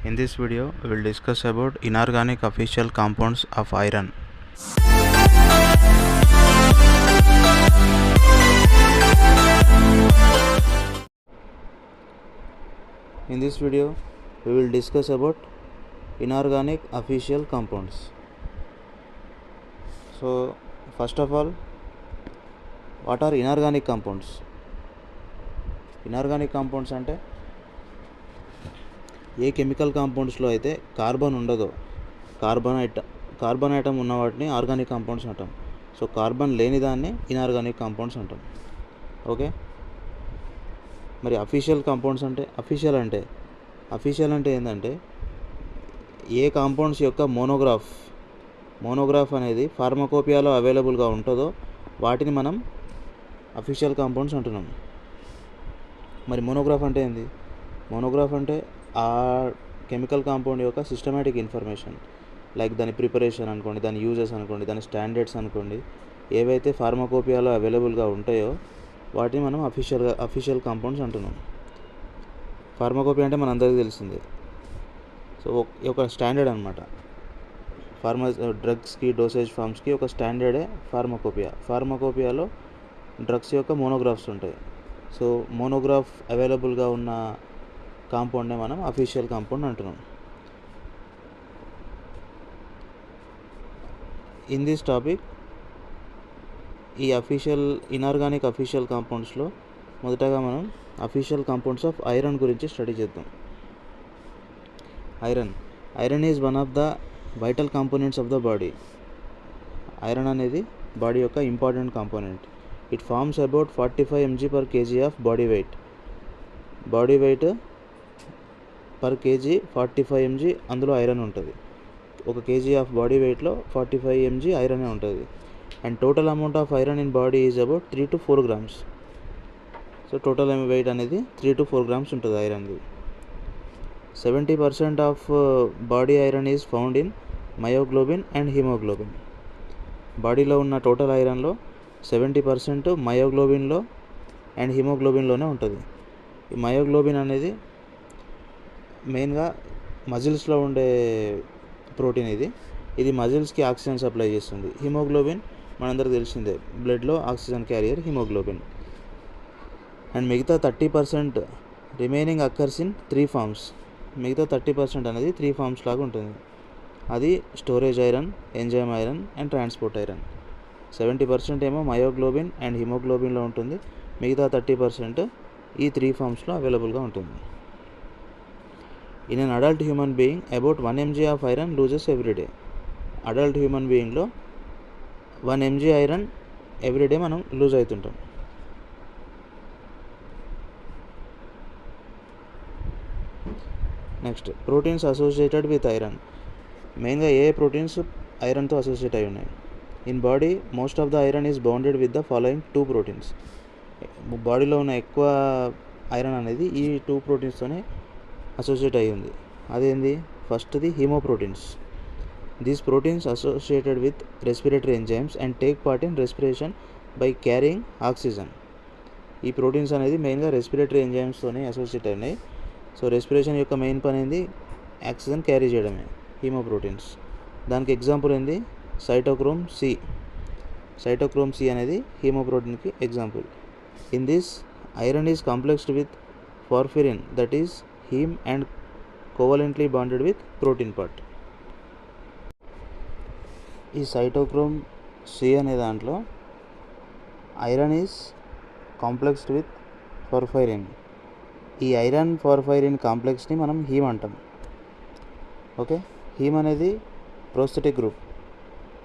In this video, we will discuss about inorganic official compounds of iron. In this video, we will discuss about inorganic official compounds. So, first of all, what are inorganic compounds? Inorganic compounds అంటే ఏ chemical కాంపౌండ్స్లో అయితే carbon ఉండదో, carbon item ఉన్న వాటిని organic compounds అంటాం. So carbon లేని దాన్ని inorganic compounds అంటాం. Okay, మరి అఫీషియల్ కాంపౌండ్స్ అంటే అఫీషియల్ అంటే ఏంటంటే ఏ కాంపౌండ్స్ యొక్క మోనోగ్రాఫ్ అనేది ఫార్మకోపియాలో అవైలబుల్గా ఉంటుందో వాటిని మనం అఫీషియల్ కాంపౌండ్స్ అంటున్నాం. మరి మోనోగ్రాఫ్ అంటే ఏంది? మోనోగ్రాఫ్ అంటే ఆ కెమికల్ కాంపౌండ్ యొక్క సిస్టమేటిక్ ఇన్ఫర్మేషన్, లైక్ దాని ప్రిపరేషన్ అనుకోండి, దాని యూజెస్ అనుకోండి, దాని స్టాండర్డ్స్ అనుకోండి, ఏవైతే ఫార్మకోపియాలో అవైలబుల్గా ఉంటాయో వాటిని మనం అఫీషియల్ కాంపౌండ్స్ అంటున్నాం. ఫార్మకోపియా అంటే మన అందరికీ తెలిసిందే. సో ఒక స్టాండర్డ్ అనమాట. డ్రగ్స్కి, డోసేజ్ ఫార్మ్స్కి ఒక స్టాండర్డే ఫార్మకోపియాలో డ్రగ్స్ యొక్క మోనోగ్రాఫ్స్ ఉంటాయి. సో మోనోగ్రాఫ్ అవైలబుల్గా ఉన్న కాంపౌండ్నే మనం అఫీషియల్ కాంపౌండ్ అంటున్నాం. ఇన్ దిస్ టాపిక్ ఈ ఇనార్గానిక్ అఫీషియల్ కాంపౌండ్స్లో మొదటగా మనం అఫీషియల్ కాంపౌండ్స్ ఆఫ్ ఐరన్ గురించి స్టడీ చేద్దాం. Iron is one of the vital components of the body. Iron అనేది బాడీ యొక్క important component. It forms about 45 mg per kg of body weight per KG 45 mg అందులో iron ఉంటుంది. ఒక KG of body వెయిట్లో 45 mg ఐరనే ఉంటుంది. And total amount of iron in body is about 3 to 4 grams. So total weight అనేది 3 to 4 grams ఉంటుంది ఐరన్ది. 70% of body iron is found in myoglobin and haemoglobin. బాడీలో ఉన్న total ఐరన్లో 70% మయోగ్లోబిన్లో and హిమోగ్లోబిన్లోనే ఉంటుంది. ఈ myoglobin అనేది మెయిన్గా మజిల్స్లో ఉండే ప్రోటీన్. ఇది మజిల్స్కి ఆక్సిజన్ సప్లై చేస్తుంది. హిమోగ్లోబిన్ మనందరికి తెలిసిందే, బ్లడ్లో ఆక్సిజన్ క్యారియర్ హిమోగ్లోబిన్. అండ్ మిగతా 30% రిమైనింగ్ అక్కర్స్ ఇన్ 3 forms. మిగతా 30% అనేది 3 forms లాగా ఉంటుంది. అది storage iron, enzyme iron and transport iron. 70% ఏమో మయోగ్లోబిన్ అండ్ హిమోగ్లోబిన్లో ఉంటుంది. మిగతా 30% ఈ 3 forms అవైలబుల్గా ఉంటుంది. In an adult human being about 1 mg of iron loses everyday. Adult human బీయింగ్లో 1 mg ఐరన్ ఎవ్రీడే మనం లూజ్ అవుతుంటాం. Next, proteins associated with iron. మెయిన్గా ఏ ప్రోటీన్స్ ఐరన్తో అసోసియేట్ అయి ఉన్నాయి? In body most of the iron is bounded with the following 2 proteins. బాడీలో ఉన్న ఎక్కువ ఐరన్ అనేది ఈ 2 proteins-తోనే అసోసియేట్ అయి ఉంది. అదేంది? ఫస్ట్ది haemoproteins. These proteins associated with respiratory enzymes and take part in respiration by carrying oxygen. ఈ ప్రోటీన్స్ అనేది మెయిన్గా రెస్పిరేటరీ ఎంజైమ్స్తోనే అసోసియేట్ అయినాయి. సో రెస్పిరేషన్ యొక్క మెయిన్ పని ఏంది? ఆక్సిజన్ క్యారీ చేయడమే. హీమోప్రోటీన్స్ దానికి ఎగ్జాంపుల్ ఏంది? సైటోక్రోమ్ సి అనేది హీమోప్రోటీన్కి example. In this iron is complexed with porphyrin, that is haem and covalently bonded with protein part. ఈ సైటోక్రోమ్ సి అనే దాంట్లో iron is complexed with porphyrin. ఈ ఐరన్ పార్ఫైరిన్ కాంప్లెక్స్ని మనం హీమ్ అంటాం. ఓకే, హీమ్ అనేది prosthetic group.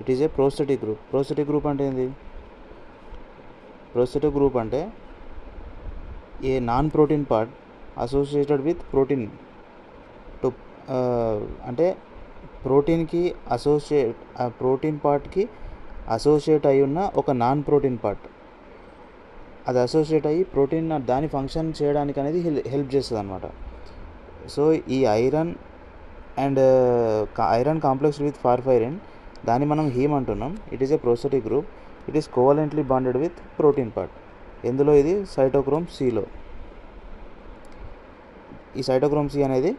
It is a prosthetic group అంటే ఏంది? ప్రోస్థెటిక్ గ్రూప్ అంటే a non protein part associated with protein to అంటే ప్రోటీన్ పార్ట్కి అసోసియేట్ అయి ఉన్న ఒక నాన్ ప్రోటీన్ పార్ట్, అది అసోసియేట్ అయ్యి ప్రోటీన్ దాని ఫంక్షన్ చేయడానికి అనేది హెల్ప్ చేస్తుంది అనమాట. సో ఈ ఐరన్ కాంప్లెక్స్ విత్ పార్ఫైరిన్, దాన్ని మనం హీమ్ అంటున్నాం. It is a prosthetic group. It is covalently bonded with protein part. ఎందులో? ఇది సైటోక్రోమ్ సిలో. ఈ సైటోక్రోమ్ సి అనేది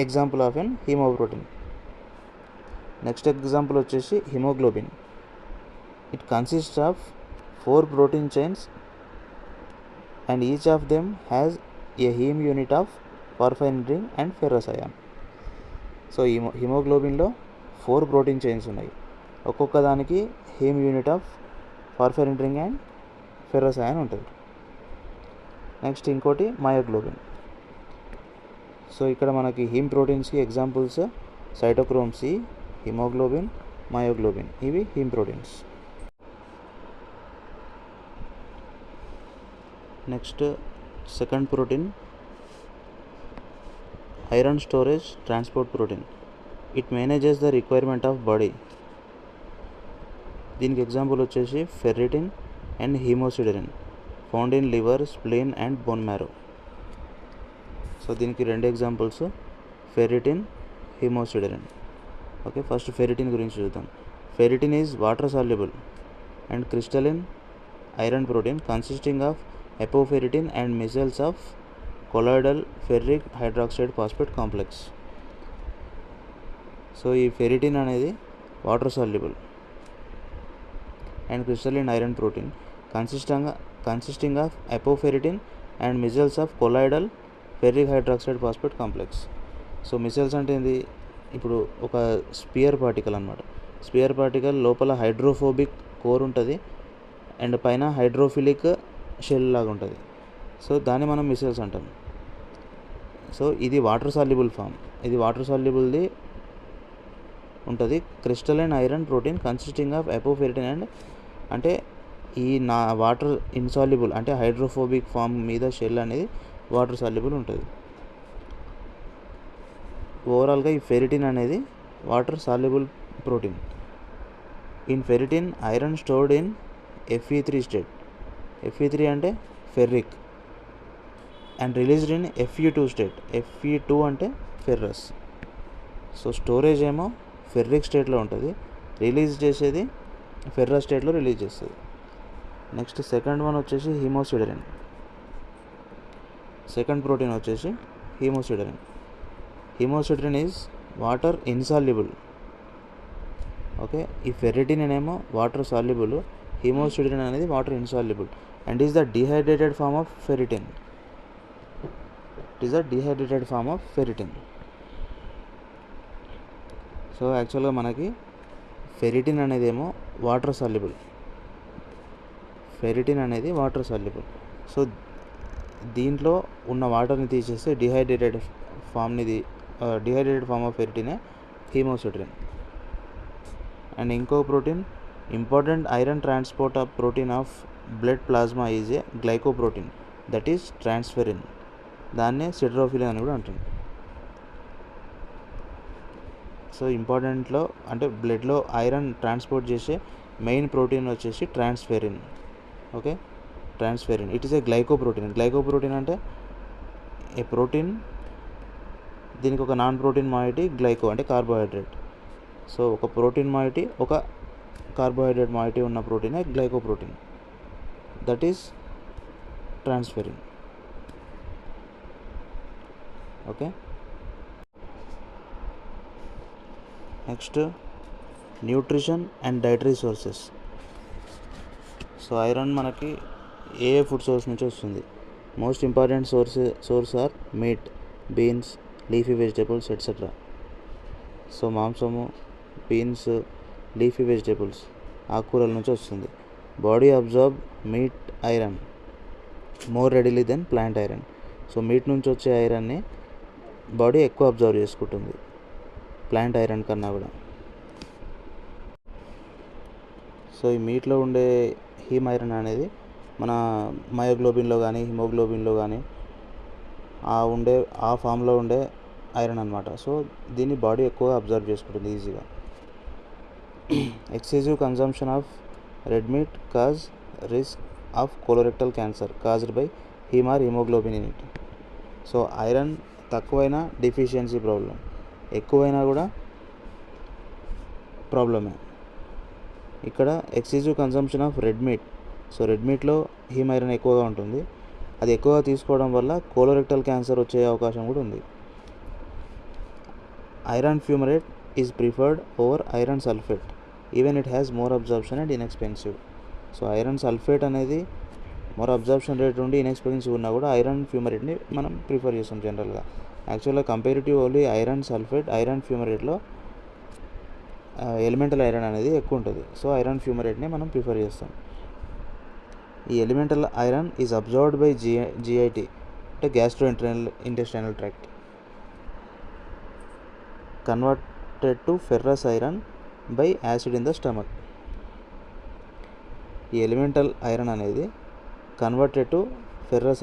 example of an haemoprotein. Next example వచ్చేసి haemoglobin. It consist of 4 protein chains and each of them has a heme unit of porphyrin ring and ferrous ion. So హిమోగ్లోబిన్లో 4 protein chains ఉన్నాయి. ఒక్కొక్క దానికి haem unit of porphyrin ring and ferrous ion ఉంటుంది. Next ఇంకోటి myoglobin. So ఇక్కడ మనకి haem ప్రోటీన్స్కి examples cytochrome C, haemoglobin, myoglobin. ఇవి haem proteins. Next second protein iron storage transport protein. It manages the requirement of body. దీనికి example వచ్చేసి ferritin and haemosiderin found in liver, spleen and bone marrow. So దీనికి 2 examples ferritin, haemosiderin. Okay, first ferritin గురించి చూద్దాం. Ferritin is water soluble and crystalline iron protein consisting of apoferritin and micelles of colloidal ferric hydroxide phosphate complex. So ఈ ferritin అనేది water soluble and crystalline iron protein consisting of apoferritin and micelles of colloidal ferric hydroxide phosphate complex. So micelles అంటే ఏంది? ఇప్పుడు ఒక sphere particle అనమాట. Sphere particle లోపల hydrophobic core ఉంటుంది and పైన హైడ్రోఫిలిక్ షెల్ లాగా ఉంటుంది. సో దాన్ని మనం మిసైల్స్ అంటాం. సో ఇది వాటర్ సాల్యుబుల్ ఫామ్. ఇది వాటర్ సాల్యుబుల్ది ఉంటుంది. Crystalline iron protein consisting of apoferritin and అంటే ఈ వాటర్ ఇన్సాల్యుబుల్ అంటే హైడ్రోఫోబిక్ ఫామ్ మీద షెల్ అనేది వాటర్ సాల్యుబుల్ ఉంటుంది. ఓవరాల్గా ఈ ఫెరిటిన్ అనేది water soluble protein. In ferritin iron stored in Fe3 state. Fe3 అంటే ferric and released in Fe2 state. Fe2 అంటే ఫెర్రస్. సో స్టోరేజ్ ఏమో ఫెర్రిక్ స్టేట్లో ఉంటుంది, రిలీజ్ చేసేది ఫెర్రస్ స్టేట్లో రిలీజ్ చేస్తుంది. నెక్స్ట్ సెకండ్ వన్ వచ్చేసి హీమోసిడరిన్. సెకండ్ ప్రోటీన్ వచ్చేసి haemosiderin. Haemosiderin is water insoluble. Okay, ఈ ఫెర్రిటిన్ అనేమో వాటర్ సాల్యుబుల్, హీమోసిడరిన్ అనేది water insoluble and is the dehydrated form of ferritin. It is the dehydrated form of ferritin. So యాక్చువల్గా మనకి ferritin అనేది ఏమో water soluble. Ferritin అనేది water soluble. So దీంట్లో ఉన్న వాటర్ని తీసేస్తే డిహైడ్రేటెడ్ ఫామ్ ఆఫ్ ఫెరిటినే హీమోసిడరిన్. అండ్ ఇంకో protein important iron transport of protein of blood plasma is a glycoprotein that is transferrin. దాన్నే సిట్రోఫిలిన్ అని కూడా అంటుంది. సో ఇంపార్టెంట్లో అంటే బ్లడ్లో ఐరన్ ట్రాన్స్పోర్ట్ చేసే మెయిన్ ప్రోటీన్ వచ్చేసి transferrin. Okay, transferrin. It is a glycoprotein. Glycoprotein అంటే ఏ ప్రోటీన్, దీనికి ఒక నాన్ ప్రోటీన్ మాయిటీ గ్లైకో అంటే కార్బోహైడ్రేట్. సో ఒక ప్రోటీన్ మాయిటీ ఒక కార్బోహైడ్రేట్ మాయిటీ ఉన్న ప్రోటీనే glycoprotein. That is transferrin. Okay, next nutrition and dietary sources. So iron మనకి ఏ ఫుడ్ సోర్స్ నుంచి వస్తుంది? Most important source are meat, beans, leafy vegetables etcetera. So మాంసము, బీన్స్, లీఫీ వెజిటేబుల్స్, ఆకుకూరల నుంచి వస్తుంది. Body absorb meat iron more readily than plant iron. So meat నుంచి వచ్చే ఐరన్ని బాడీ ఎక్కువ అబ్జర్వ్ చేసుకుంటుంది ప్లాంట్ ఐరన్ కన్నా కూడా. సో ఈ మీట్లో ఉండే హీమ్ ఐరన్ అనేది మన మయోగ్లోబిన్లో కానీ హిమోగ్లోబిన్లో కానీ ఆ ఫామ్లో ఉండే ఐరన్ అనమాట. సో దీన్ని బాడీ ఎక్కువగా అబ్జర్వ్ చేసుకుంటుంది ఈజీగా. Excessive consumption of red meat cause risk of colorectal cancer caused by haem or haemoglobin in it. So iron తక్కువైనా డిఫిషియన్సీ ప్రాబ్లం, ఎక్కువైనా కూడా ప్రాబ్లమే. ఇక్కడ excessive consumption of red meat. So red మీట్లో హీమ్ ఐరన్ ఎక్కువగా ఉంటుంది. అది ఎక్కువగా తీసుకోవడం వల్ల కోలోరెక్టల్ క్యాన్సర్ వచ్చే అవకాశం కూడా ఉంది. iron fumarate is preferred over iron sulfate, even it has more absorption and inexpensive. So iron sulphate అనేది మోర్ అబ్జార్ప్షన్ రేట్ ఉండి ఇన్ఎక్స్పెన్సివ్ ఉన్నా కూడా ఐరన్ ఫ్యూమరేట్ని మనం ప్రిఫర్ చేస్తాం జనరల్గా. యాక్చువల్గా comparative only iron sulphate, iron ఫ్యూమరేట్లో ఎలిమెంటల్ ఐరన్ అనేది ఎక్కువ ఉంటుంది. సో ఐరన్ ఫ్యూమరేట్ని మనం ప్రిఫర్ చేస్తాం. ఈ elemental iron is absorbed by GIT అంటే gastro intestinal tract, converted to ferrous iron by acid in the stomach. ఈ ఎలిమెంటల్ ఐరన్ అనేది converted to ferrous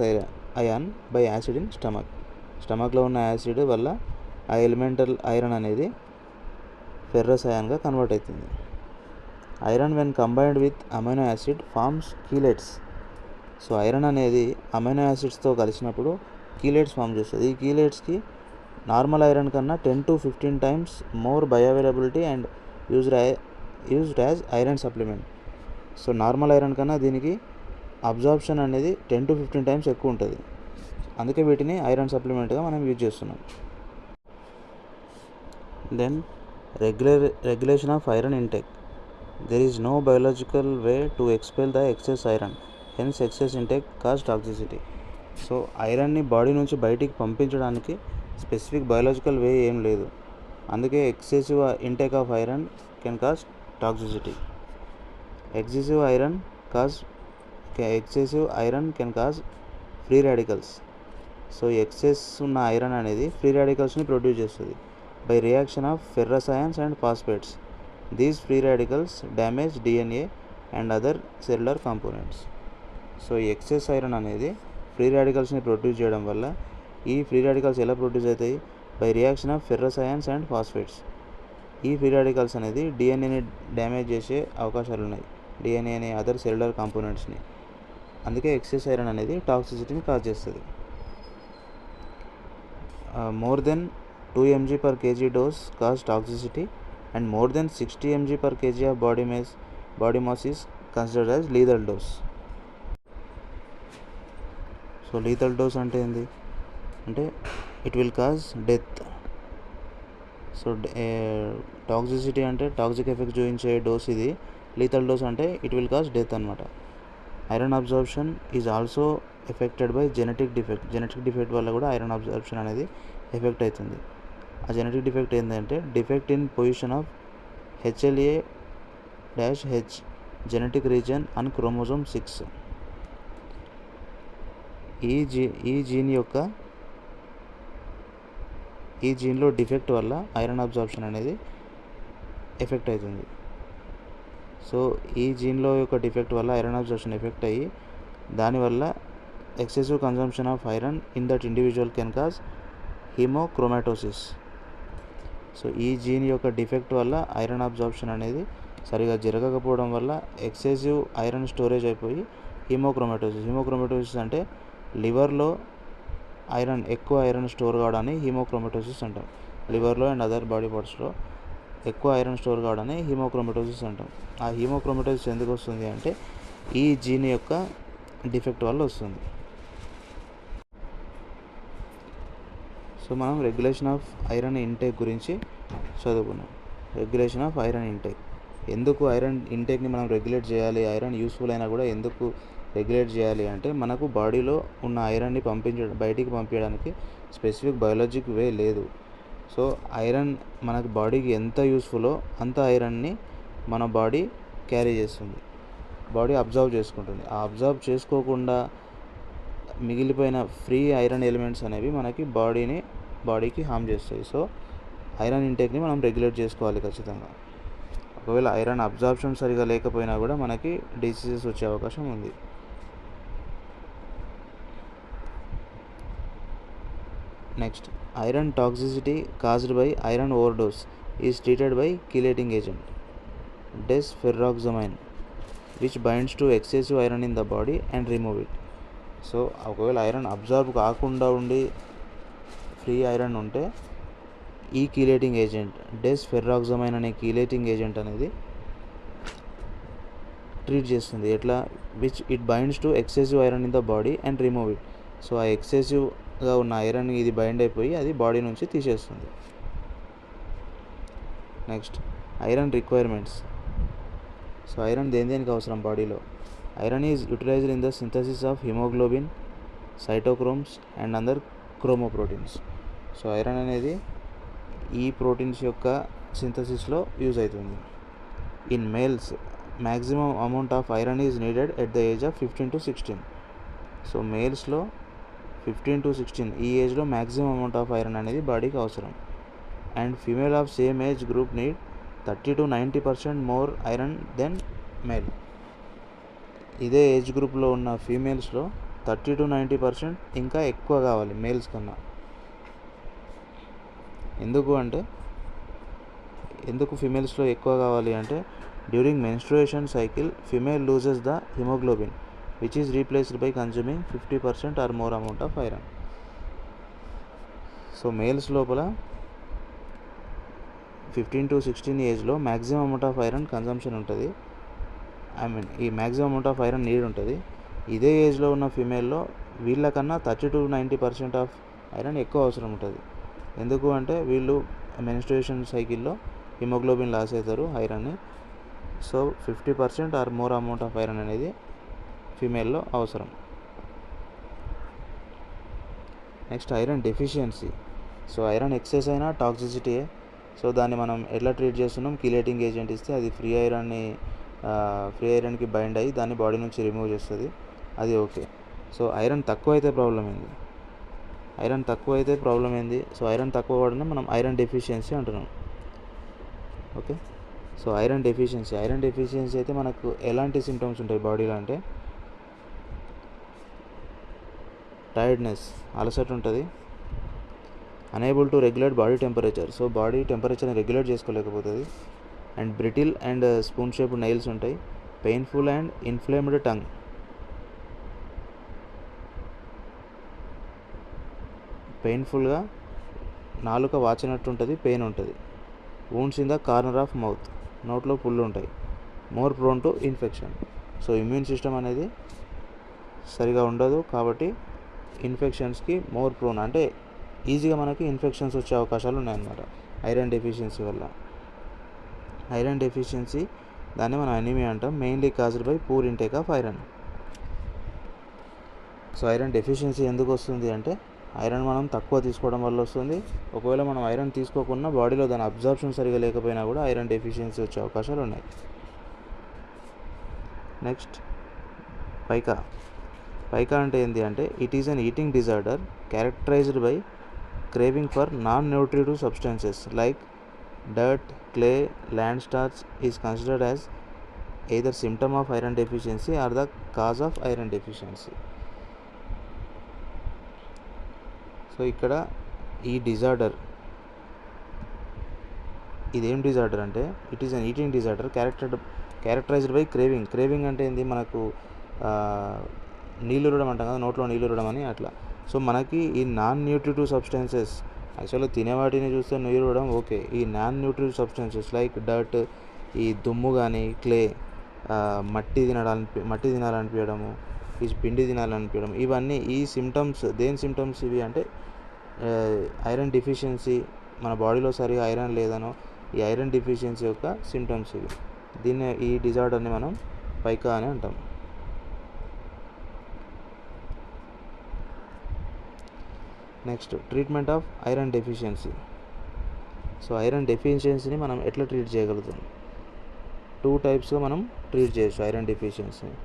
ion by acid in stomach. స్టమక్లో ఉన్న acid వల్ల ఆ ఎలిమెంటల్ ఐరన్ అనేది ferrous అయాన్గా convert అవుతుంది. Iron when combined with amino acid forms chelates. So iron అనేది అమైనో యాసిడ్స్తో కలిసినప్పుడు కీలెట్స్ ఫామ్ చేస్తుంది. ఈ కీలెట్స్కి నార్మల్ ఐరన్ కన్నా 10 to 15 times more bioavailability and used as iron supplement. So normal iron కన్నా దీనికి అబ్జార్ప్షన్ అనేది 10 to 15 times ఎక్కువ ఉంటుంది. అందుకే వీటిని ఐరన్ సప్లిమెంట్గా మనం యూజ్ చేస్తున్నాం. Then regulation of iron intake. There is no biological way to expel the excess iron, hence excess intake cause toxicity. So ఐరన్ని బాడీ నుంచి బయటికి పంపించడానికి స్పెసిఫిక్ బయోలాజికల్ వే ఏం లేదు. అందుకే excessive intake of iron can cause toxicity. Excessive iron can cause free radicals. So excess ఉన్న iron అనేది free రాడికల్స్ని ప్రొడ్యూస్ చేస్తుంది by reaction of ferrous ions and phosphates. These free radicals damage DNA and other cellular components. So excess iron అనేది free రాడికల్స్ని produce చేయడం వల్ల ఈ free radicals ఎలా ప్రొడ్యూస్ అవుతాయి? By reaction of ferrous ions and phosphates. ఈ free radicals అనేది డిఎన్ఏని damage చేసే అవకాశాలు ఉన్నాయి, డిఎన్ఏ అనే అదర్ సెల్యులర్ కాంపోనెంట్స్ని. అందుకే ఎక్సెస్ ఐరన్ అనేది టాక్సిసిటీని కాజ్ చేస్తుంది. More than 2 mg per kg dose cause toxicity and more than 60 mg per kg of body mass is considered as lethal dose. So lethal dose అంటే ఏంది అంటే it will cause death. So toxicity అంటే toxic effect చూపించే dose ఇది. Lethal dose అంటే it will cause death అనమాట. Iron absorption is also affected by genetic defect వల్ల కూడా ఐరన్ అబ్జార్ప్షన్ అనేది ఎఫెక్ట్ అవుతుంది. ఆ జెనెటిక్ డిఫెక్ట్ ఏంటంటే defect in position of HLA-H genetic reason and chromosome 6. ఈ జీన్లో డిఫెక్ట్ వల్ల ఐరన్ అబ్జార్ప్షన్ అనేది ఎఫెక్ట్ అవుతుంది. సో ఈ జీన్లో యొక్క డిఫెక్ట్ వల్ల ఐరన్ అబ్జార్ప్షన్ ఎఫెక్ట్ అయ్యి దానివల్ల excessive consumption of iron in that individual can cause haemochromatosis. So ఈ జీన్ యొక్క డిఫెక్ట్ వల్ల ఐరన్ అబ్జార్ప్షన్ అనేది సరిగా జరగకపోవడం వల్ల ఎక్సెసివ్ ఐరన్ స్టోరేజ్ అయిపోయి హీమోక్రోమాటోసిస్ అంటే లివర్లో ఎక్కువ ఐరన్ స్టోర్ కావడాన్ని హీమోక్రోమాటోసిస్ అంటాం. లివర్లో అండ్ అదర్ బాడీ పార్ట్స్లో ఎక్కువ ఐరన్ స్టోర్ కావడాన్ని హీమోక్రోమాటోసిస్ అంటాం. ఆ హీమోక్రోమాటోసిస్ ఎందుకు వస్తుంది అంటే ఈ జీన్ యొక్క డిఫెక్ట్ వల్ల వస్తుంది. సో మనం రెగ్యులేషన్ ఆఫ్ ఐరన్ ఇంటేక్ గురించి చదువుకున్నాం. Regulation of iron intake. ఎందుకు ఐరన్ ఇంటేక్ని మనం రెగ్యులేట్ చేయాలి, ఐరన్ యూస్ఫుల్ అయినా కూడా ఎందుకు రెగ్యులేట్ చేయాలి అంటే మనకు బాడీలో ఉన్న ఐరన్ని బయటికి పంపించడానికి స్పెసిఫిక్ బయాలజిక్ వే లేదు. సో ఐరన్ మనకు బాడీకి ఎంత యూస్ఫుల్లో అంత ఐరన్ని మన బాడీ క్యారీ చేస్తుంది, బాడీ అబ్జర్వ్ చేసుకుంటుంది. ఆ అబ్జర్వ్ చేసుకోకుండా మిగిలిపోయిన ఫ్రీ ఐరన్ ఎలిమెంట్స్ అనేవి మనకి బాడీకి హామ్ చేస్తాయి. సో ఐరన్ ఇంటేక్ని మనం రెగ్యులేట్ చేసుకోవాలి ఖచ్చితంగా. ఒకవేళ ఐరన్ అబ్జార్ప్షన్ సరిగా లేకపోయినా కూడా మనకి డిసీజెస్ వచ్చే అవకాశం ఉంది. Next, iron toxicity caused by iron overdose is treated by chelating agent desferrioxamine which binds to excessive iron in the body and remove it. So ఒకవేళ ఐరన్ అబ్జర్వ్ కాకుండా ఉండి ఫ్రీ ఐరన్ ఉంటే ఈ కీలేటింగ్ ఏజెంట్ డెస్ఫెర్రాక్సమైన్ అనే chelating agent అనేది treat చేస్తుంది. ఎట్లా? Which it binds to excessive iron in the body and remove it. So ఆ ఎక్సెసివ్గా ఉన్న ఐరన్ ఇది బైండ్ అయిపోయి అది బాడీ నుంచి తీసేస్తుంది. Next iron requirements. So iron దేనికి అవసరం బాడీలో? Iron is utilised in the synthesis of haemoglobin, cytochromes and other chromoproteins. So iron అనేది ఈ ప్రోటీన్స్ యొక్క సింథసిస్లో యూజ్ అవుతుంది. In males maximum amount of iron is needed at the age of 15 to 16. So మేల్స్లో 15 to 16 ఈ ఏజ్లో maximum amount of iron అనేది బాడీకి అవసరం. And female of same age group need 30 to 90% more iron than male. ఇదే age గ్రూప్లో ఉన్న ఫీమేల్స్లో 30 to 90% ఇంకా ఎక్కువ కావాలి మేల్స్ కన్నా. ఎందుకు ఫీమేల్స్లో ఎక్కువ కావాలి అంటే during menstruation cycle female loses the haemoglobin which is replaced by consuming 50% or more amount of iron. So males లోపల 15 to 16 ఏజ్లో maximum amount of iron consumption ఉంటుంది, ఈ maximum amount of iron need ఉంటుంది. ఇదే ఏజ్లో ఉన్న ఫీమేల్లో వీళ్ళకన్నా 30 to 90% ఆఫ్ ఐరన్ ఎక్కువ అవసరం ఉంటుంది. ఎందుకు అంటే వీళ్ళు మెన్స్ట్రుయేషన్ సైకిల్లో హిమోగ్లోబిన్ లాస్ అవుతారు ఐరన్ని. So 50% or more amount of iron అనేది ఫీమేల్లో అవసరం. Next iron deficiency. So iron excess అయినా టాక్సిసిటీయే. సో దాన్ని మనం ఎట్లా ట్రీట్ చేస్తున్నాం? కిలేటింగ్ ఏజెంట్ ఇస్తే అది ఫ్రీ ఐరన్కి బైండ్ అయ్యి దాన్ని బాడీ నుంచి రిమూవ్ చేస్తుంది, అది ఓకే. సో ఐరన్ తక్కువ అయితే ప్రాబ్లం ఏంది? సో ఐరన్ తక్కువ పడినా మనం ఐరన్ డెఫిషియన్సీ అంటున్నాం. ఓకే. సో ఐరన్ డెఫిషియన్సీ అయితే మనకు ఎలాంటి సిమ్టమ్స్ ఉంటాయి బాడీలో అంటే టైర్డ్నెస్, అలసట ఉంటుంది. Unable to regulate body temperature. So body టెంపరేచర్ని రెగ్యులేట్ చేసుకోలేకపోతుంది. And brittle and spoon shaped nails ఉంటాయి. Painful and inflamed tongue. పెయిన్ఫుల్గా నాలుక వాచినట్టు ఉంటుంది, పెయిన్ ఉంటుంది. Wounds in the corner of mouth, నోట్లో పుళ్ళు ఉంటాయి. More prone to infection. So immune system అనేది సరిగా ఉండదు కాబట్టి ఇన్ఫెక్షన్స్కి మోర్ ప్రోన్, అంటే ఈజీగా మనకి ఇన్ఫెక్షన్స్ వచ్చే అవకాశాలు ఉన్నాయన్నమాట ఐరన్ డెఫిషియన్సీ వల్ల. ఐరన్ డెఫిషియన్సీ దాన్ని మనం అనీమియా అంటాం, mainly caused by poor intake of iron. So iron deficiency ఎందుకు వస్తుంది అంటే ఐరన్ మనం తక్కువ తీసుకోవడం వల్ల వస్తుంది. ఒకవేళ మనం ఐరన్ తీసుకోకుండా బాడీలో దాని అబ్జార్ప్షన్ సరిగా లేకపోయినా కూడా ఐరన్ డెఫిషియన్సీ వచ్చే అవకాశాలు ఉన్నాయి. నెక్స్ట్ పైకా అంటే ఏంటి అంటే it is an eating disorder characterised by craving for non nutritive substances like dirt, clay, and starch is considered as either symptom of iron deficiency or the cause of iron deficiency. So ఇక్కడ ఈ disorder ఇదేం disorder అంటే it is an eating disorder characterised by craving అంటే ఏంది? మనకు నీళ్ళు ఊరడం అంటాం కదా, నోట్లో నీళ్ళు ఊరడం అని అట్లా. సో మనకి ఈ నాన్ న్యూట్రిటివ్ సబ్స్టెన్సెస్, యాక్చువల్గా తినేవాటిని చూస్తే నీళ్ళు ఊరడం ఓకే. ఈ non nutritive substances like dirt, ఈ దుమ్ము కానీ క్లే, మట్టి తినాలనిపించడము, ఈ పిండి తినాలనిపించడం, ఇవన్నీ ఈ సిమ్టమ్స్ దేని సిమ్టమ్స్ ఇవి అంటే ఐరన్ డెఫిషియన్సీ, మన బాడీలో సరిగా ఐరన్ లేదనో ఈ ఐరన్ డెఫిషియన్సీ యొక్క సిమ్టమ్స్ ఇవి. ఈ డిజార్డర్ని మనం పైకా అని అంటాం. Next treatment of iron deficiency. So iron డెఫిషియన్సీని మనం ఎట్లా ట్రీట్ చేయగలుగుతాం? 2 టైప్స్గా మనం ట్రీట్ చేయొచ్చు ఐరన్ డెఫిషియన్సీని.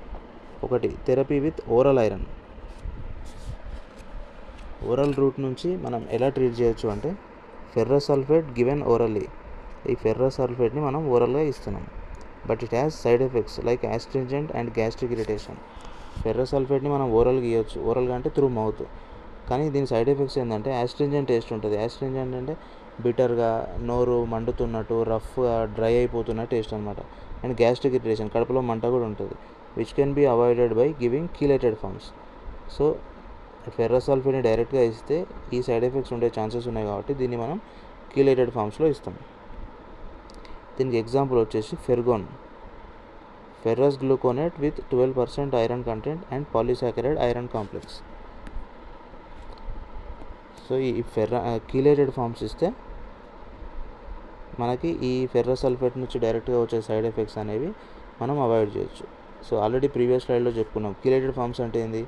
ఒకటి therapy with oral iron. Oral route నుంచి మనం ఎలా ట్రీట్ చేయొచ్చు అంటే ఫెర్రస్ సల్ఫేట్ గివెన్ ఓరల్లీ. ఈ ఫెర్రస్ సల్ఫేట్ని మనం ఓరల్గా ఇస్తున్నాం. But it has side effects like astringent and gastric irritation. Ferrous సల్ఫేట్ని మనం ఓరల్గా ఇవ్వచ్చు, ఓరల్గా అంటే త్రూ మౌత్. కానీ దీని సైడ్ ఎఫెక్ట్స్ ఏంటంటే యాస్ట్రింజెంట్ టేస్ట్ ఉంటుంది. యాస్ట్రింజెంట్ అంటే బిటర్గా, నోరు మండుతున్నట్టు, రఫ్గా, డ్రై అయిపోతున్న టేస్ట్ అనమాట. అండ్ గ్యాస్ట్రిక్ ఇరిటేషన్, కడుపులో మంట కూడా ఉంటుంది, which can be avoided by giving chelated forms. So ferrous సల్ఫేట్ని డైరెక్ట్గా ఇస్తే ఈ సైడ్ ఎఫెక్ట్స్ ఉండే ఛాన్సెస్ ఉన్నాయి కాబట్టి దీన్ని మనం కీలేటెడ్ ఫార్మ్స్లో ఇస్తాం. దీనికి ఎగ్జాంపుల్ వచ్చేసి Fergon, ferrous gluconate with 12% iron content and polysaccharide iron complex. So ఈ కీలేటెడ్ ఫార్మ్స్ ఇస్తే మనకి ఈ ఫెర్రస్ సల్ఫేట్ నుంచి డైరెక్ట్గా వచ్చే సైడ్ ఎఫెక్ట్స్ అనేవి మనం అవాయిడ్ చేయొచ్చు. సో ఆల్రెడీ ప్రీవియస్ స్లైడ్లో చెప్పుకున్నాం. కిలేటెడ్ ఫార్మ్స్ అంటే ఏంది,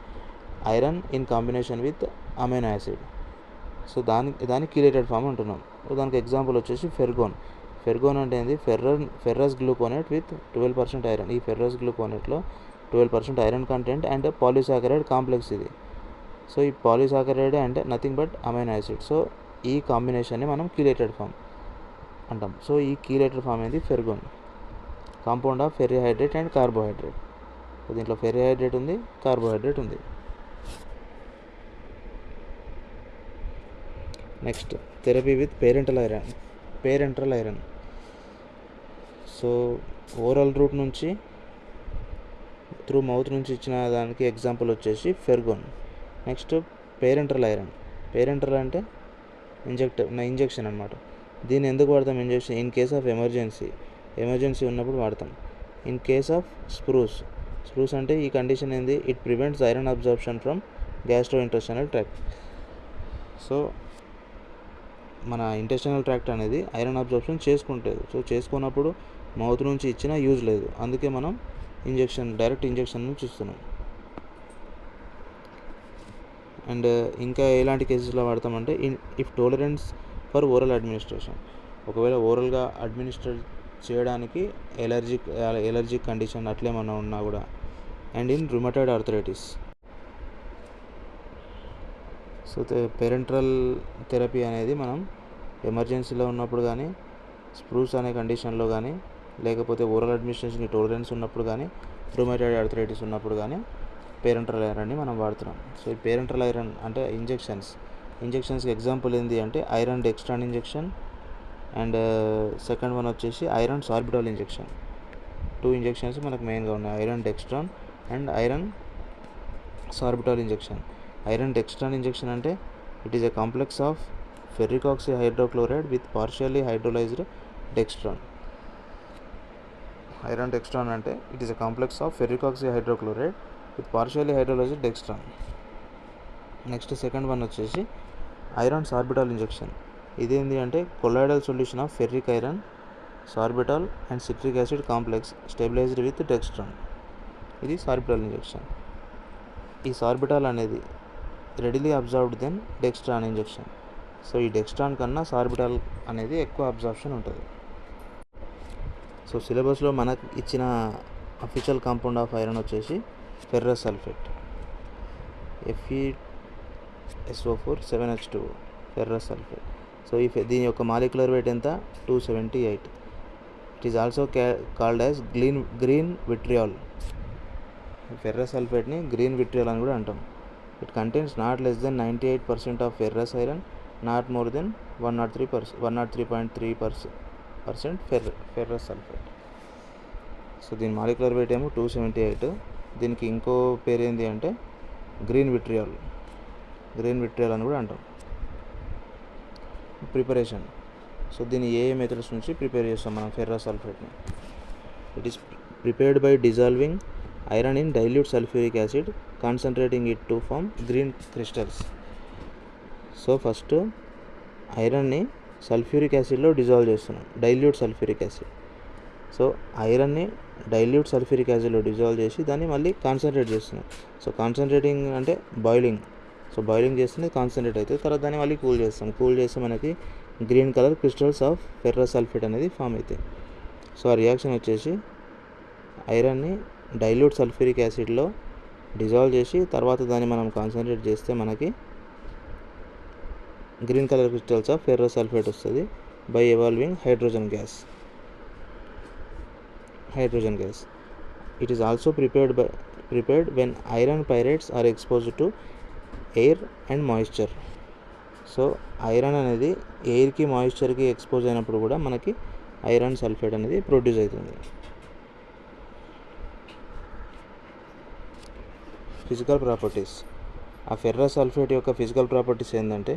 iron in combination with amino acid. So దాన్ని కిలేటెడ్ ఫామ్ అంటున్నాం. దానికి ఎగ్జాంపుల్ వచ్చేసి ఫెర్గోన్ అంటే ఏంది, ఫెర్రస్ గ్లూకోనేట్ విత్ 12% ఐరన్. ఈ ఫెర్రస్ గ్లూకోనేట్లో 12% iron content and polysaccharide complex ఇది. సో ఈ పాలీసాకరైడ్ అంటే nothing but amino acid. So ఈ కాంబినేషన్ని మనం కీలేటెడ్ ఫామ్ అంటాం. సో ఈ కీలేటెడ్ ఫామ్ ఏంది, Fergon, compound of ferrihydrate and carbohydrate. So దీంట్లో ఫెర్రిహైడ్రేట్ ఉంది, కార్బోహైడ్రేట్ ఉంది. Next therapy with parenteral iron. So oral route నుంచి త్రూ మౌత్ నుంచి ఇచ్చిన దానికి ఎగ్జాంపుల్ వచ్చేసి ఫెర్గోన్. నెక్స్ట్ పేరెంటల్ అంటే ఇంజెక్షన్ అనమాట. దీన్ని ఎందుకు వాడతాం, injection in case of emergency ఉన్నప్పుడు వాడతాం. ఇన్ కేస్ ఆఫ్ స్ప్రూస్ అంటే ఈ కండిషన్ ఏంది, it prevents iron absorption from gastrointestinal tract. So మన ఇంటెస్టైనల్ ట్రాక్ట్ అనేది ఐరన్ అబ్జార్ప్షన్ చేసుకుంటుంది. సో చేసుకున్నప్పుడు మౌత్ నుంచి ఇచ్చినా యూజ్ లేదు, అందుకే మనం డైరెక్ట్ ఇంజెక్షన్ నుంచి ఇస్తున్నాం. అండ్ ఇంకా ఎలాంటి కేసెస్లో వాడతామంటే if tolerance for oral administration, ఒకవేళ ఓరల్గా అడ్మినిస్ట్రేట్ చేయడానికి ఎలర్జిక్ కండిషన్ అట్లేమన్నా ఉన్నా కూడా. And in rheumatoid arthritis. So parenteral therapy అనేది మనం ఎమర్జెన్సీలో ఉన్నప్పుడు కానీ, స్ప్రూస్ అనే కండిషన్లో కానీ, లేకపోతే ఓరల్ అడ్మినిస్ట్రేషన్కి టాలరెన్స్ ఉన్నప్పుడు కానీ, రుమటాయిడ్ ఆర్థరైటిస్ ఉన్నప్పుడు కానీ పేరెంటల్ ఐరన్ని మనం వాడుతున్నాం. సో ఈ పేరెంటల్ ఐరన్ అంటే ఇంజెక్షన్స్కి ఎగ్జాంపుల్ ఏంటి అంటే iron dextran injection and second one వచ్చేసి ఐరన్ సార్బిటాల్ ఇంజెక్షన్. 2 ఇంజెక్షన్స్ మనకు మెయిన్గా ఉన్నాయి, iron dextran and iron sorbitol injection. Iron dextran injection అంటే it is a complex of ferric oxy hydrochloride with partially hydrolysed dextran. Iron dextran అంటే it is a complex of ferric oxy hydrochloride with partially hydrolysed dextran. Next second one వచ్చేసి iron sorbitol injection. ఇదేంటి అంటే colloidal solution of ferric iron, sorbitol and citric acid complex stabilised with dextran. ఇది sorbitol injection. ఈ sorbitol అనేది readily absorbed than dextran injection. So ఈ dextran కన్నా sorbitol అనేది ఎక్కువ అబ్జార్ప్షన్ ఉంటుంది. సో సిలబస్లో మనకు ఇచ్చిన అఫీషియల్ కాంపౌండ్ ఆఫ్ ఐరన్ వచ్చేసి ferrous sulphate, FeSO4 7H2O, ferrous sulphate. So దీని యొక్క మాలిక్యులర్ వెయిట్ ఎంత, 278. It is also called as green vitriol. Ferrous సల్ఫేట్ని గ్రీన్ విట్రియాల్ అని కూడా అంటాం. It contains not less than 98% of ferrous iron, not more than 103.3% ferrous sulphate. So దీని molecular weight ఏమో 278. దీనికి ఇంకో పేరు ఏంటి అంటే గ్రీన్ విట్రియాల్ అని కూడా అంటాం. ప్రిపరేషన్. సో దీన్ని ఏ మెథడ్స్ నుంచి ప్రిపేర్ చేస్తాం మనం ఫెర్రస్ సల్ఫేట్ని. It is prepared by dissolving iron in dilute sulphuric acid, concentrating it to form green crystals. So first ఐరన్ని సల్ఫ్యూరిక్ యాసిడ్లో డిజాల్వ్ చేస్తున్నాం, డైల్యూట్ సల్ఫ్యూరిక్ యాసిడ్. సో ఐరన్ని డైల్యూట్ సల్ఫ్యూరిక్ యాసిడ్లో డిజాల్వ్ చేసి దాన్ని మళ్ళీ కాన్సన్ట్రేట్ చేస్తున్నాం. సో కాన్సన్ట్రేటింగ్ అంటే బాయిలింగ్. సో బాయిలింగ్ చేస్తేనే కాన్సన్ట్రేట్ అవుతుంది. తర్వాత దాన్ని మళ్ళీ కూల్ చేస్తే మనకి green colour crystals of ferrous sulphate అనేది ఫామ్ అవుతాయి. సో ఆ రియాక్షన్ వచ్చేసి ఐరన్ని డైల్యూట్ సల్ఫ్యూరిక్ యాసిడ్లో డిజాల్వ్ చేసి తర్వాత దాన్ని మనం కాన్సన్ట్రేట్ చేస్తే మనకి green colour crystals of ferrous sulphate వస్తుంది by evolving hydrogen gas. It is also prepared when iron pyrites are exposed to air and moisture. So iron అనేది ఎయిర్కి మాయిశ్చర్కి ఎక్స్పోజ్ అయినప్పుడు కూడా మనకి ఐరన్ సల్ఫేట్ అనేది ప్రొడ్యూస్ అవుతుంది. Physical properties. ఆ ferrous sulphate యొక్క physical properties ఏంటంటే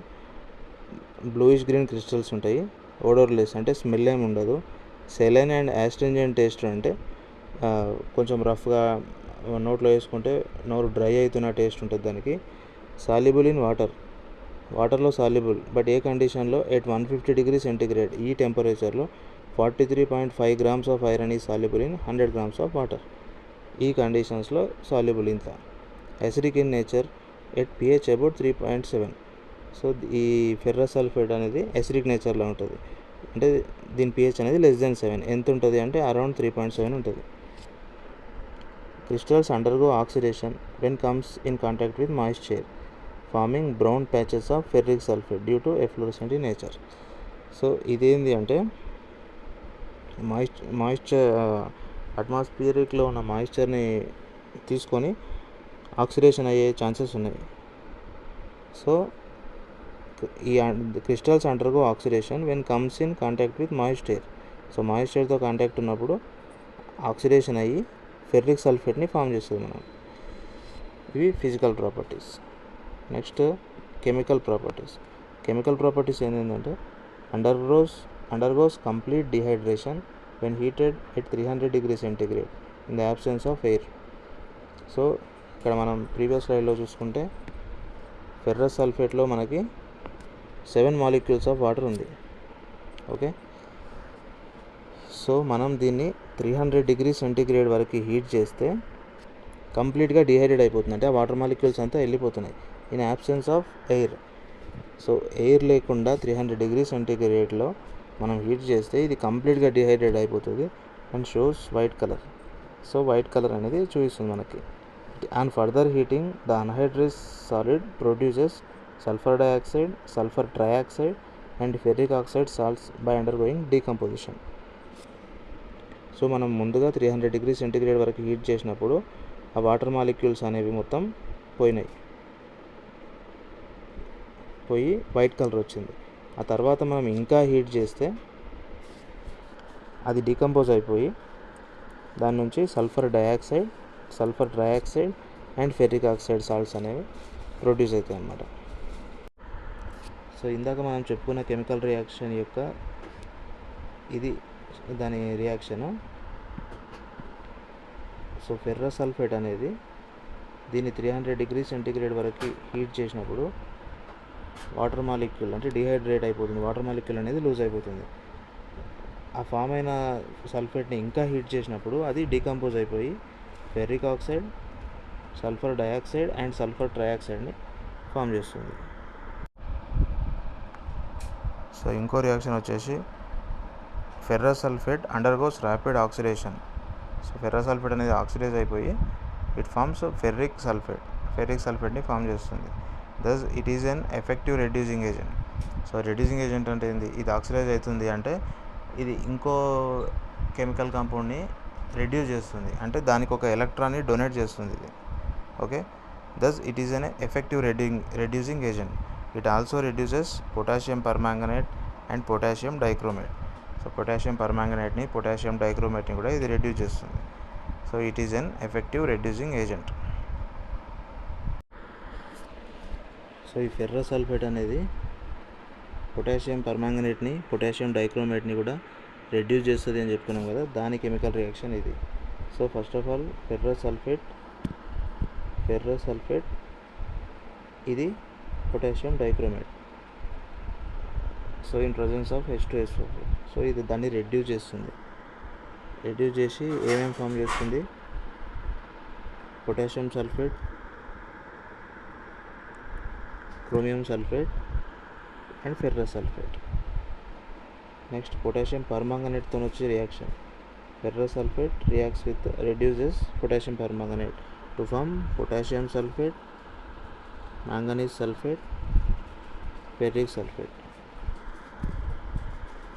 బ్లూయిష్ గ్రీన్ క్రిస్టల్స్ ఉంటాయి, ఓడోర్లెస్ అంటే స్మెల్ ఏమి ఉండదు, సెలైన్ అండ్ యాస్ట్రింజెంట్ టేస్ట్ అంటే కొంచెం రఫ్గా నోట్లో వేసుకుంటే నోరు డ్రై అవుతున్న టేస్ట్ ఉంటుంది దానికి, సాల్యుబుల్ ఇన్ వాటర్ వాటర్లో సాల్యుబుల్ బట్ ఏ కండిషన్లో ఎట్ 150 డిగ్రీ సెంటిగ్రేడ్ ఈ టెంపరేచర్లో 43.5 grams of iron is soluble in 100 grams of water. ఈ కండిషన్స్లో సాల్యుబుల్ ఇంత. Acidic in nature at pH about 3.7. So ఈ ఫెర్రస్ సల్ఫేట్ అనేది అసిడిక్ నేచర్లో ఉంటుంది, అంటే దీని pH అనేది <7. ఎంత ఉంటుంది అంటే అరౌండ్ 3.7 ఉంటుంది. Crystals undergo oxidation when comes in contact with moisture forming brown patches of ferric sulphate due to efflorescent in nature. So ఇదేంటి అంటే మాయిశ్చర్ అట్మాస్ఫియరిక్లో ఉన్న మాయిశ్చర్ని తీసుకొని ఆక్సిడేషన్ అయ్యే ఛాన్సెస్ ఉన్నాయి. సో ఈ crystals undergo oxidation when comes in contact with moisture. So మాయిశ్చర్తో contact ఉన్నప్పుడు oxidation అయ్యి ఫెర్రిక్ సల్ఫేట్ని ఫామ్ చేస్తుంది మనం. ఇవి physical properties. Next chemical properties. Chemical properties ఏంటంటే undergoes complete dehydration when heated at 300 degree centigrade in the absence of air. So ఇక్కడ మనం ప్రీవియస్ స్లైడ్లో చూసుకుంటే ఫెర్రస్ సల్ఫేట్లో మనకి 7 మాలిక్యూల్స్ ఆఫ్ వాటర్ ఉంది. ఓకే, సో మనం దీన్ని 300 డిగ్రీ సెంటిగ్రేడ్ వరకు హీట్ చేస్తే కంప్లీట్గా డిహైడ్రేట్ అయిపోతుంది, అంటే ఆ వాటర్ మాలిక్యూల్స్ అంతా వెళ్ళిపోతున్నాయి in absence of air. So air లేకుండా 300 డిగ్రీ సెంటిగ్రేడ్లో మనం హీట్ చేస్తే ఇది కంప్లీట్గా డిహైడ్రేట్ అయిపోతుంది and shows white colour. So white colour అనేది చూపిస్తుంది మనకి. And further heating the anhydrous solid produces sulphur dioxide, sulphur trioxide and ferric oxide salts by undergoing decomposition. So మనం ముందుగా 300 డిగ్రీ సెంటిగ్రేడ్ వరకు హీట్ చేసినప్పుడు ఆ వాటర్ మాలిక్యూల్స్ అనేవి మొత్తం పోయి వైట్ కలర్ వచ్చింది. ఆ తర్వాత మనం ఇంకా హీట్ చేస్తే అది డీకంపోజ్ అయిపోయి దాని నుంచి sulphur dioxide, sulphur trioxide and ferric oxide salts అనేవి ప్రొడ్యూస్ అవుతాయి అన్నమాట. సో ఇందాక మనం చెప్పుకున్న కెమికల్ రియాక్షన్ యొక్క ఇది దాని రియాక్షను. సో ఫెర్రస్ సల్ఫేట్ అనేది దీన్ని 300 డిగ్రీ సెంటిగ్రేడ్ వరకు హీట్ చేసినప్పుడు వాటర్ మాలిక్యూల్ అంటే డిహైడ్రేట్ అయిపోతుంది, వాటర్ మాలిక్యూల్ అనేది లూజ్ అయిపోతుంది. ఆ ఫామ్ అయిన సల్ఫేట్ని ఇంకా హీట్ చేసినప్పుడు అది డీకంపోజ్ అయిపోయి ferric oxide, sulphur dioxide and sulphur ట్రయాక్సైడ్ని ఫామ్ చేస్తుంది. సో ఇంకో రియాక్షన్ వచ్చేసి ferrous sulphate undergoes rapid oxidation. So ferrous sulphate అనేది ఆక్సిడైజ్ అయిపోయి ఇట్ ఫార్మ్స్ ఫెర్రిక్ సల్ఫేట్ని ఫామ్ చేస్తుంది. Thus it is an effective reducing agent. So reducing agent అంటే ఏంది? ఇది ఆక్సిడైజ్ అవుతుంది అంటే ఇది ఇంకో కెమికల్ కాంపౌండ్ని రెడ్యూస్ చేస్తుంది, అంటే దానికి ఒక ఎలక్ట్రాన్ని డొనేట్ చేస్తుంది ఇది. Okay, thus it is an effective reducing agent. It also reduces potassium permanganate and potassium dichromate. So potassium పర్మాంగనేట్ని, పొటాషియం డైక్రోమేట్ని కూడా ఇది రెడ్యూస్ చేస్తుంది. So it is an effective reducing agent. So ఈ ఫెర్రస్ సల్ఫేట్ అనేది potassium పర్మాంగనేట్ని, potassium డైక్రోమేట్ని కూడా రెడ్యూస్ చేస్తుంది అని చెప్పుకున్నాం కదా, దాని కెమికల్ రియాక్షన్ ఇది. So first of all ferrous sulphate ఇది potassium dichromate. So in presence of H2SO4. So ఇది దాన్ని రెడ్యూస్ చేస్తుంది. రెడ్యూస్ చేసి ఏమేమి ఫామ్ చేస్తుంది? Potassium sulphate, chromium sulphate and ferrous sulphate. Next potassium పర్మాంగనేట్తో వచ్చే reaction. Ferrous sulphate reacts with reduces potassium permanganate to form potassium sulphate, manganese sulfate, ferric sulfate.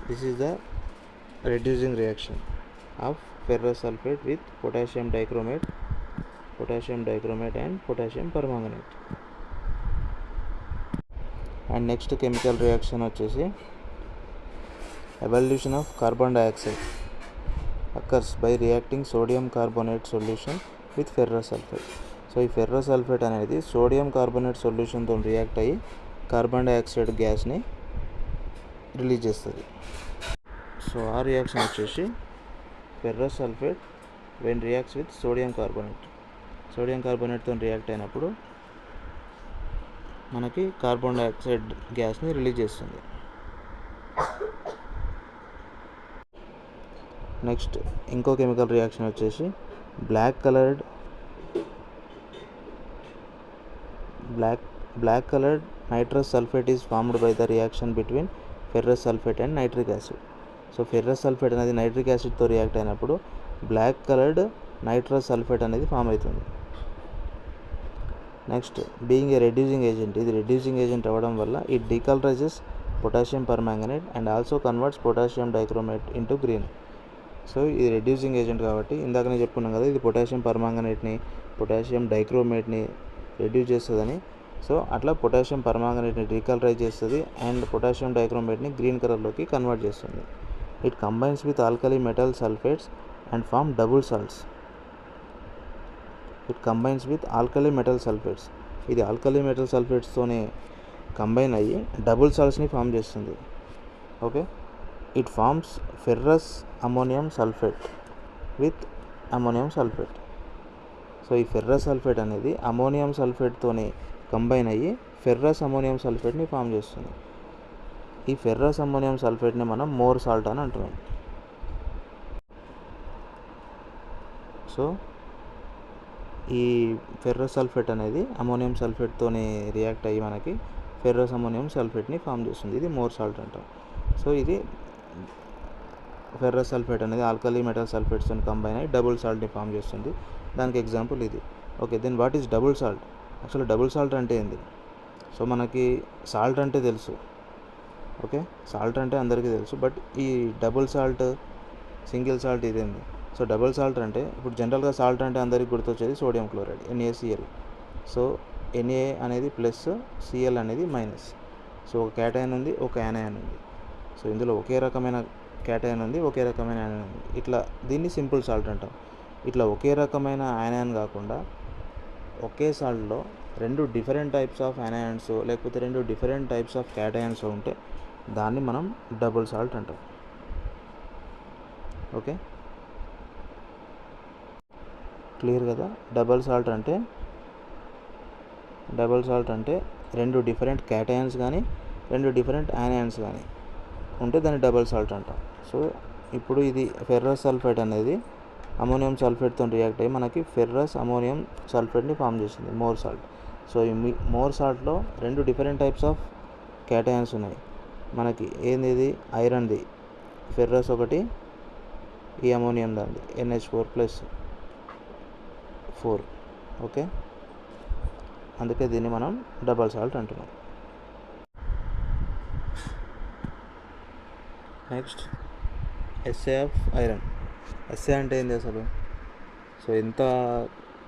This is the reducing reaction of ferrous sulfate with potassium dichromate and potassium permanganate. And next chemical reaction వచ్చేసి evolution of carbon dioxide occurs by reacting sodium carbonate solution with ferrous sulfate. So ఈ ferrous sulphate అనేది sodium carbonate సొల్యూషన్తో react అయ్యి carbon dioxide గ్యాస్ని release చేస్తుంది. So ఆ reaction వచ్చేసి ferrous sulphate when reacts with sodium కార్బోనేట్తో రియాక్ట్ అయినప్పుడు మనకి కార్బన్ డైఆక్సైడ్ గ్యాస్ని రిలీజ్ చేస్తుంది. నెక్స్ట్ ఇంకో కెమికల్ రియాక్షన్ వచ్చేసి black coloured nitrous sulfate is formed by the reaction between ferrous sulfate and nitric acid. So ferrous sulphate అనేది nitric యాసిడ్తో react అయినప్పుడు బ్లాక్ కలర్డ్ నైట్రస్ సల్ఫేట్ అనేది ఫామ్ అవుతుంది. Next being a reducing agent, ఇది reducing agent అవ్వడం వల్ల it decolourises potassium permanganate and also converts potassium dichromate into green. So ఇది reducing agent కాబట్టి ఇందాక నేను చెప్పుకున్నాం కదా, ఇది పొటాషియం పర్మాంగనేట్ని పొటాషియం డైక్రోమేట్ని రెడ్యూస్ చేస్తుందని. సో అట్లా పొటాషియం పర్మాంగనేట్ని డీకలరైజ్ చేస్తుంది అండ్ పొటాషియం డైక్రోమేట్ని గ్రీన్ కలర్లోకి కన్వర్ట్ చేస్తుంది. It combines with alkali metal sulphates and form double salts. ఇది ఆల్కలీ మెటల్ సల్ఫేట్స్తోనే కంబైన్ అయ్యి డబుల్ సాల్ట్స్ని ఫామ్ చేస్తుంది. Okay, it forms ferrous ammonium sulphate with ammonium sulphate. So ఈ ఫెర్రస్ సల్ఫేట్ అనేది అమోనియం సల్ఫేట్తోనే కంబైన్ అయ్యి ఫెర్రస్ అమోనియం సల్ఫేట్ని ఫామ్ చేస్తుంది. ఈ ఫెర్రస్ అమోనియం సల్ఫేట్ని మనం మోర్ సాల్ట్ అని అంటున్నాం. సో ఈ ఫెర్రస్ సల్ఫేట్ అనేది అమోనియం సల్ఫేట్తోనే రియాక్ట్ అయ్యి మనకి ఫెర్రస్ అమోనియం సల్ఫేట్ని ఫామ్ చేస్తుంది. ఇది మోర్ సాల్ట్ అంటాం. సో ఇది ఫెర్రస్ సల్ఫేట్ అనేది ఆల్కలీ మెటల్ సల్ఫేట్స్తో కంబైన్ అయ్యి డబుల్ సాల్ట్ని ఫామ్ చేస్తుంది. దానికి ఎగ్జాంపుల్ ఇది. Okay, then what is double salt? అసలు డబుల్ సాల్ట్ అంటే ఏంది? సో మనకి సాల్ట్ అంటే తెలుసు, ఓకే, సాల్ట్ అంటే అందరికీ తెలుసు. బట్ ఈ డబుల్ సాల్ట్, సింగిల్ సాల్ట్ ఇదేంది? సో డబుల్ సాల్ట్ అంటే ఇప్పుడు జనరల్గా సాల్ట్ అంటే అందరికీ గుర్తొచ్చేది sodium chloride, NaCl. So Na అనేది ప్లస్, Cl అనేది మైనస్. సో ఒక క్యాటయన్ ఉంది, ఒక యానయన్ ఉంది. సో ఇందులో ఒకే రకమైన క్యాటయన్ ఉంది, ఒకే రకమైన యానయన్ ఉంది. ఇట్లా దీన్ని సింపుల్ సాల్ట్ అంటాం. ఇట్లా ఒకే రకమైన యానయన్ కాకుండా ఒకే సాల్ట్లో రెండు డిఫరెంట్ టైప్స్ ఆఫ్ యానయన్స్ లేకపోతే రెండు డిఫరెంట్ టైప్స్ ఆఫ్ క్యాటయన్స్ ఉంటే దాన్ని మనం డబుల్ సాల్ట్ అంటాం. ఓకే, క్లియర్ కదా? డబుల్ సాల్ట్ అంటే రెండు డిఫరెంట్ క్యాటయన్స్ కానీ రెండు డిఫరెంట్ యానయన్స్ కానీ ఉంటే దాన్ని డబుల్ సాల్ట్ అంటాం. సో ఇప్పుడు ఇది ఫెర్రస్ సల్ఫేట్ అనేది అమోనియం సల్ఫేట్తో రియాక్ట్ అయ్యి మనకి ఫెర్రస్ అమోనియం సల్ఫేట్ని ఫామ్ చేసింది, మోర్ సాల్ట్. సో ఈ మోర్ సాల్ట్లో రెండు డిఫరెంట్ టైప్స్ ఆఫ్ క్యాటయన్స్ ఉన్నాయి. మనకి ఏంది? ఇది ఐరన్ది ఫెర్రస్ ఒకటి, ఈ అమోనియం దాన్ని NH4+4. ఓకే, అందుకే దీన్ని మనం డబల్ సాల్ట్ అంటున్నాం. Next SA of iron. SA అంటే ఏంది అసలు? సో ఎంత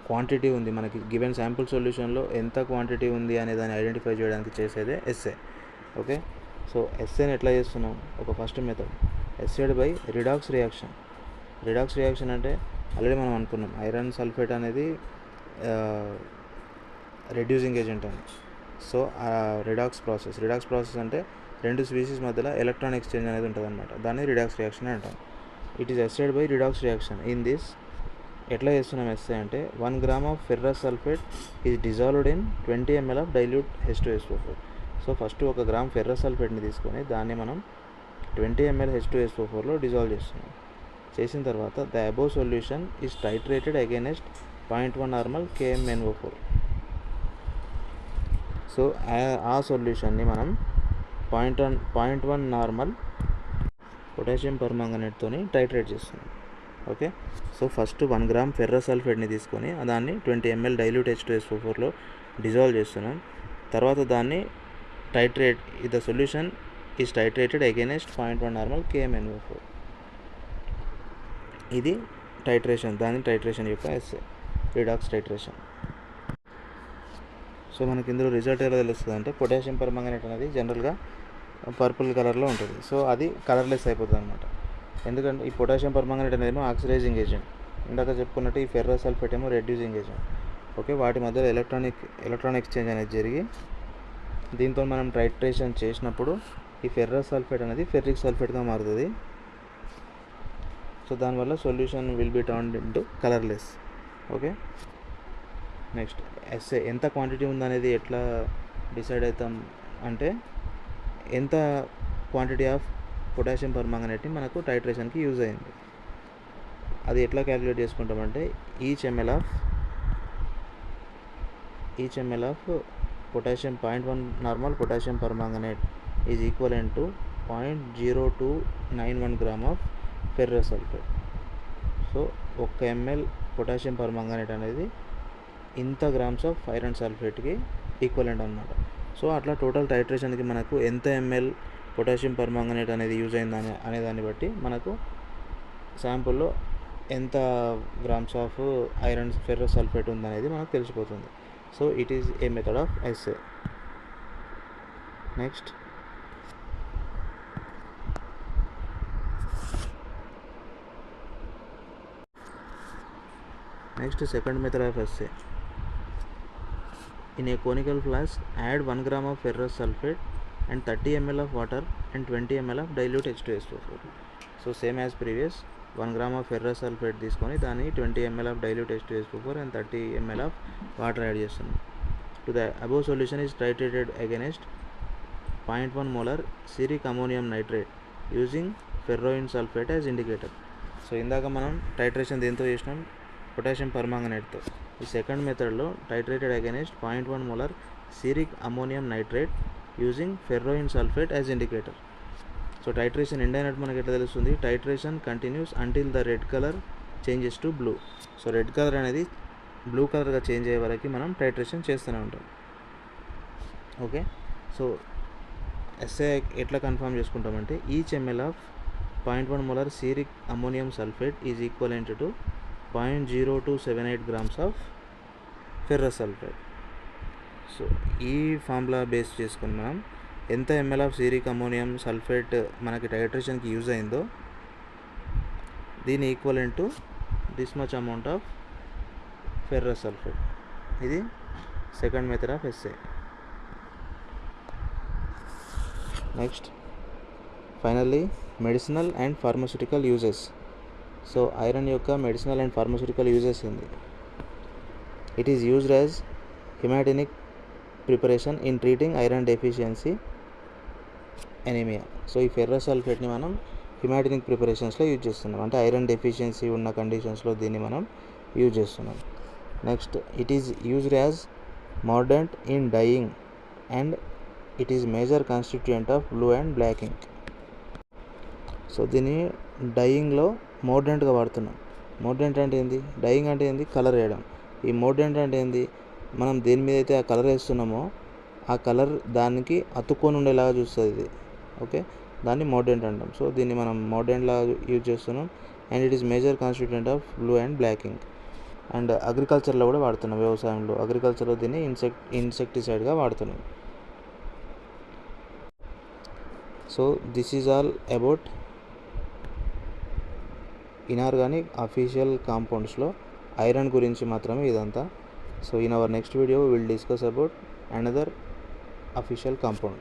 క్వాంటిటీ ఉంది మనకి గివెన్ శాంపుల్ సొల్యూషన్లో, ఎంత క్వాంటిటీ ఉంది అనే దాన్ని ఐడెంటిఫై చేయడానికి చేసేదే ఎస్ఏ. ఓకే, సో ఎస్ఏని ఎట్లా చేస్తున్నాం? ఒక first method assayed by redox reaction. Redox reaction అంటే ఆల్రెడీ మనం అనుకున్నాం, ఐరన్ సల్ఫేట్ అనేది రెడ్యూసింగ్ ఏజెంట్ అని. సో రిడాక్స్ ప్రాసెస్ అంటే రెండు స్పీసీస్ మధ్యలో ఎలక్ట్రాన్ ఎక్స్చేంజ్ అనేది ఉంటుంది అనమాట. దాన్ని రిడాక్స్ రియాక్షన్ అంటాం. It is assayed by redox reaction. In this ఎట్లా చేస్తున్నాం ఎస్ఏ అంటే 1 gram of ferrous sulphate is dissolved in 20 ml of dilute H2SO4. So first 1 gram ferrous సల్ఫేట్ని తీసుకొని దాన్ని మనం 20 ml H2SO4లో డిజాల్వ్ చేస్తున్నాం. చేసిన తర్వాత the above solution is titrated against 0.1 normal KmNO4. So ఆ సొల్యూషన్ని మనం 0.1 నార్మల్ పొటాషియం పర్మాంగనేట్తో టైట్రేట్ చేస్తున్నాం. Okay, so first 1 gram ferrous సల్ఫేట్ని తీసుకొని దాన్ని 20 ml డైల్యూట్ H2SO4లో డిజాల్వ్ చేస్తున్నాం. తర్వాత దాన్ని the solution is titrated against 0.1 normal KmNO4. ఇది టైట్రేషన్, దాని టైట్రేషన్ యొక్క ఎస్ఏ, రిడాక్స్ టైట్రేషన్. సో మనకి ఇందులో రిజల్ట్ ఎలా తెలుస్తుంది అంటే పొటాషియం పర్మాంగనేట్ అనేది జనరల్గా పర్పుల్ కలర్లో ఉంటుంది. సో అది కలర్లెస్ అయిపోతుంది అనమాట. ఎందుకంటే ఈ పొటాషియం పర్మాంగనేట్ అనేది ఆక్సిడైజింగ్ ఏజెంట్, ఇందాక చెప్పుకున్నట్టు ఈ ఫెర్రస్ సల్ఫేట్ ఏమో రెడ్యూసింగ్ ఏజెంట్. ఓకే, వాటి మధ్యలో ఎలక్ట్రాన్ ఎక్స్చేంజ్ అనేది జరిగి దీంతో మనం టైట్రేషన్ చేసినప్పుడు ఈ ఫెర్రస్ సల్ఫేట్ అనేది ఫెర్రిక్ సల్ఫేట్గా మారుతుంది. సో దానివల్ల solution will be turned into colourless. Okay, next SA ఎంత క్వాంటిటీ ఉందనేది ఎట్లా డిసైడ్ అవుతాం అంటే ఎంత క్వాంటిటీ ఆఫ్ పొటాషియం పర్మాంగనేట్ని మనకు టైట్రేషన్కి యూజ్ అయింది. అది ఎట్లా క్యాలిక్యులేట్ చేసుకుంటామంటే each ml of potassium 0.1 normal potassium permanganate is equivalent to 0.0291 gram of ferrous sulphate. So 1 ml potassium permanganate అనేది ఇంత గ్రామ్స్ ఆఫ్ ఐరన్ సల్ఫేట్కి ఈక్వలెంట్ అనమాట. సో అట్లా టోటల్ టైట్రేషన్కి మనకు ఎంత ఎంఎల్ పొటాషియం పర్మాంగనేట్ అనేది యూజ్ అయిందని అనేదాన్ని బట్టి మనకు శాంపుల్లో ఎంత grams of iron ferrous sulphate ఉందనేది మనకు తెలిసిపోతుంది. So it is a method of assay. Next second method of assay. In a conical flask, add 1 gram of ferrous sulfate and 30 ml of water and 20 ml of dilute H2SO4. So same as previous, 1 gram of ferrous sulfate తీసుకొని దాన్ని 20 ml of dilute H2SO4 and 30 ml of water add చేస్తున్నాం. To the above solution is titrated against 0.1 molar ceric ammonium nitrate using ferroin sulfate as indicator. So ఇందాక మనం titration దేంతో చేసినాం, potassium పర్మాంగనేట్తో. ఈ second మెథడ్లో titrated against 0.1 molar ceric ammonium nitrate using ferroin sulphate as indicator. So titration end అయినట్టు మనకి ఎట్లా తెలుస్తుంది, titration continues until the red colour changes to blue. So red colour అనేది బ్లూ కలర్గా చేంజ్ అయ్యే వరకు మనం టైట్రేషన్ చేస్తూనే ఉంటాం. ఓకే, సో ఎస్ఏ ఎట్లా కన్ఫర్మ్ చేసుకుంటామంటే each ml of 0.1 molar ceric ammonium sulfate is equivalent to 0.0278 grams of ferrous sulphate. So ఈ ఫార్ములా బేస్ చేసుకొని మనం ఎంత ml of ceric ammonium sulphate మనకి టైట్రేషన్కి యూజ్ అయిందో దీని equivalent to this much amount of ferrous sulphate. ఇది second method of assay. Next finally medicinal and pharmaceutical uses. So iron యొక్క మెడిసినల్ అండ్ ఫార్మస్యూటికల్ యూజెస్ ఉంది. It is used as haematinic preparation in treating iron deficiency anaemia. So ఈ ferrous సల్ఫేట్ని మనం haematinic ప్రిపరేషన్స్లో use చేస్తున్నాం, అంటే iron deficiency ఉన్న కండిషన్స్లో దీన్ని మనం యూజ్ చేస్తున్నాం. Next it is used as mordant in dyeing and it is major constituent of blue and black ink. So దీన్ని డైయింగ్లో మోర్డెంట్గా వాడుతున్నాం. మోర్డెంట్ అంటే ఏంది, డైయింగ్ అంటే ఏంది, కలర్ వేయడం. ఈ మోర్డెంట్ అంటే ఏంది, మనం దేని మీద అయితే ఆ కలర్ వేస్తున్నామో ఆ కలర్ దానికి అతుక్కొని ఉండేలాగా చూస్తుంది ఇది. ఓకే, దాన్ని మోర్డెంట్ అంటాం. సో దీన్ని మనం మోర్డెంట్ లాగా యూజ్ చేస్తున్నాం. And it is major constituent of blue and black ink. And అగ్రికల్చర్లో కూడా వాడుతున్నాం. వ్యవసాయంలో అగ్రికల్చర్లో దీన్ని ఇన్సెక్టిసైడ్గా వాడుతున్నాం. So this is all about inorganic official కాంపౌండ్స్లో ఐరన్ గురించి మాత్రమే ఇదంతా. So in our next video will discuss about another official compound.